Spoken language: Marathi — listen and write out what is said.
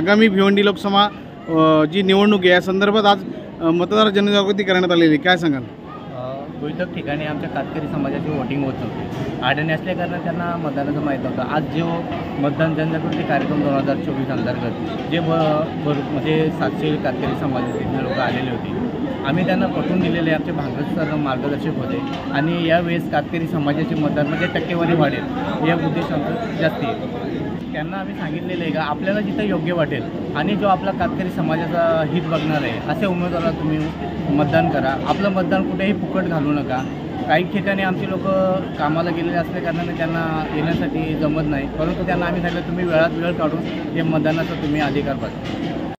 आगामी भिवंडी लोकसभा जी निवडणूक आहे या संदर्भात आज मतदार जनजागृती करण्यात आलेली, काय सांगाल? बहुतेक ठिकाणी आमच्या कातकरी समाजाची वोटिंग होत नव्हती, अडचणी असल्याकारणाने त्यांना मतदानाचं माहीत नव्हतं। आज जो मतदान जनजागृती कार्यक्रम 2024 अंतर्गत जे म्हणजे 700 कातकरी समाजाचे लोक आलेले होते, आम्ही त्यांना पटवून दिलेले आमचे भागवत सर मार्गदर्शक होते आणि यावेळेस कातकरी समाजाचे मतदान म्हणजे टक्केवारी वाढेल या उद्देश आमचं जास्ती आहे। त्यांना आम्ही सांगितलेलं आहे का आपल्याला जिथं योग्य वाटेल आणि जो आपला कातकरी समाजाचा हित बघणार आहे असे उमेदवाराला तुम्ही मतदान करा। आपलं मतदान कुठेही फुकट घालू नका। काही ठिकाणी आमचे लोक कामाला गेलेले असल्याकारणाने त्यांना येण्यासाठी जमत नाही, परंतु त्यांना आम्ही सांगितलं तुम्ही वेळात वेळ काढून हे मतदानाचा तुम्ही अधिकार बघा।